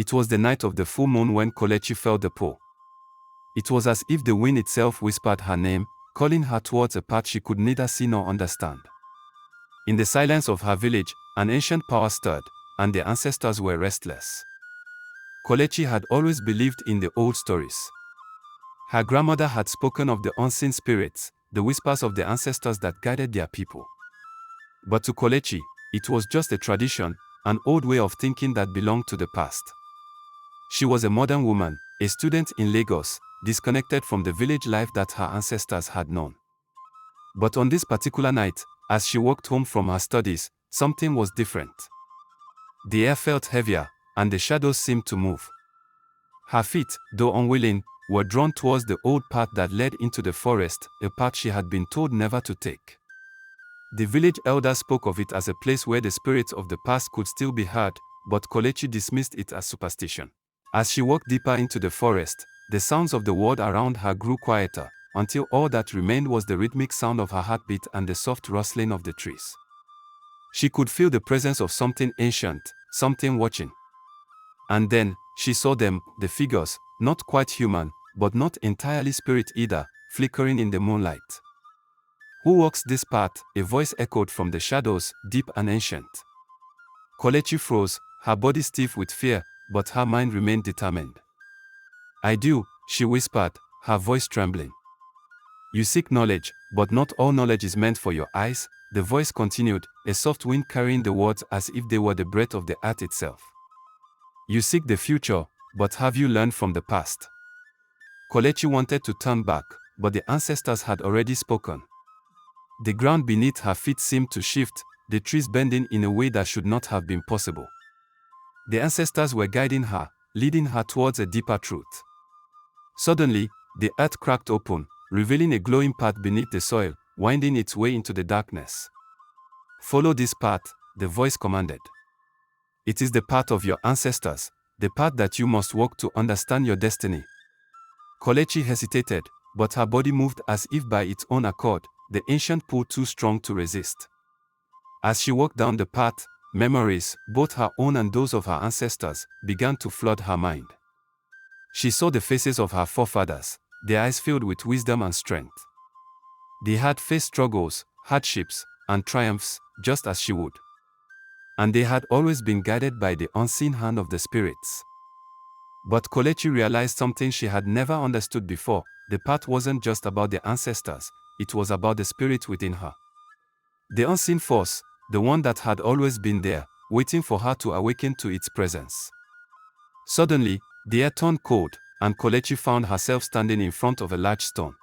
It was the night of the full moon when Kelechi felt the pull. It was as if the wind itself whispered her name, calling her towards a path she could neither see nor understand. In the silence of her village, an ancient power stirred, and the ancestors were restless. Kelechi had always believed in the old stories. Her grandmother had spoken of the unseen spirits, the whispers of the ancestors that guided their people. But to Kelechi, it was just a tradition, an old way of thinking that belonged to the past. She was a modern woman, a student in Lagos, disconnected from the village life that her ancestors had known. But on this particular night, as she walked home from her studies, something was different. The air felt heavier, and the shadows seemed to move. Her feet, though unwilling, were drawn towards the old path that led into the forest, a path she had been told never to take. The village elders spoke of it as a place where the spirits of the past could still be heard, but Kelechi dismissed it as superstition. As she walked deeper into the forest, the sounds of the world around her grew quieter, until all that remained was the rhythmic sound of her heartbeat and the soft rustling of the trees. She could feel the presence of something ancient, something watching. And then, she saw them, the figures, not quite human, but not entirely spirit either, flickering in the moonlight. "Who walks this path?" a voice echoed from the shadows, deep and ancient. Kelechi froze, her body stiff with fear, but her mind remained determined. "I do," she whispered, her voice trembling. "You seek knowledge, but not all knowledge is meant for your eyes," the voice continued, a soft wind carrying the words as if they were the breath of the earth itself. "You seek the future, but have you learned from the past?" Kelechi wanted to turn back, but the ancestors had already spoken. The ground beneath her feet seemed to shift, the trees bending in a way that should not have been possible. The ancestors were guiding her, leading her towards a deeper truth. Suddenly, the earth cracked open, revealing a glowing path beneath the soil, winding its way into the darkness. "Follow this path," the voice commanded. "It is the path of your ancestors, the path that you must walk to understand your destiny." Kelechi hesitated, but her body moved as if by its own accord, the ancient pull too strong to resist. As she walked down the path, memories, both her own and those of her ancestors, began to flood her mind. She saw the faces of her forefathers, their eyes filled with wisdom and strength. They had faced struggles, hardships, and triumphs, just as she would. And they had always been guided by the unseen hand of the spirits. But Kelechi realized something she had never understood before: the path wasn't just about the ancestors, it was about the spirit within her. The unseen force, the one that had always been there, waiting for her to awaken to its presence. Suddenly, the air turned cold, and Kelechi found herself standing in front of a large stone.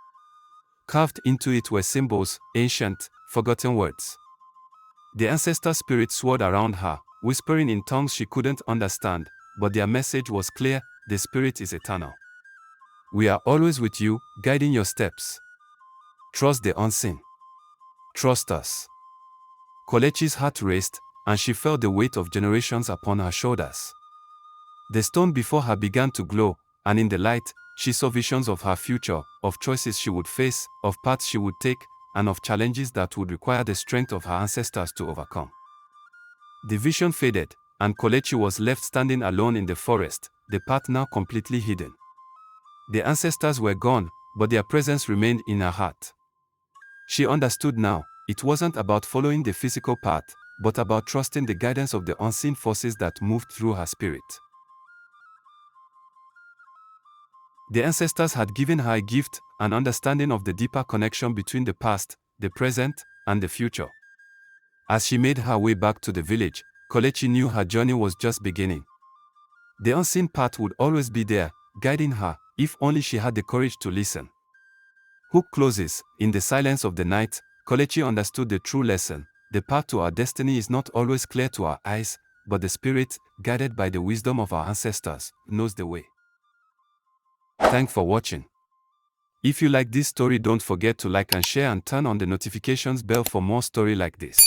Carved into it were symbols, ancient, forgotten words. The ancestor spirits swirled around her, whispering in tongues she couldn't understand, but their message was clear: the spirit is eternal. "We are always with you, guiding your steps. Trust the unseen. Trust us." Kelechi's heart raced, and she felt the weight of generations upon her shoulders. The stone before her began to glow, and in the light, she saw visions of her future, of choices she would face, of paths she would take, and of challenges that would require the strength of her ancestors to overcome. The vision faded, and Kelechi was left standing alone in the forest, the path now completely hidden. The ancestors were gone, but their presence remained in her heart. She understood now: it wasn't about following the physical path, but about trusting the guidance of the unseen forces that moved through her spirit. The ancestors had given her a gift, an understanding of the deeper connection between the past, the present, and the future. As she made her way back to the village, Kelechi knew her journey was just beginning. The unseen path would always be there, guiding her, if only she had the courage to listen. Hook closes. In the silence of the night, Kelechi understood the true lesson: the path to our destiny is not always clear to our eyes, but the spirit, guided by the wisdom of our ancestors, knows the way. Thanks for watching. If you like this story, don't forget to like and share and turn on the notifications bell for more stories like this.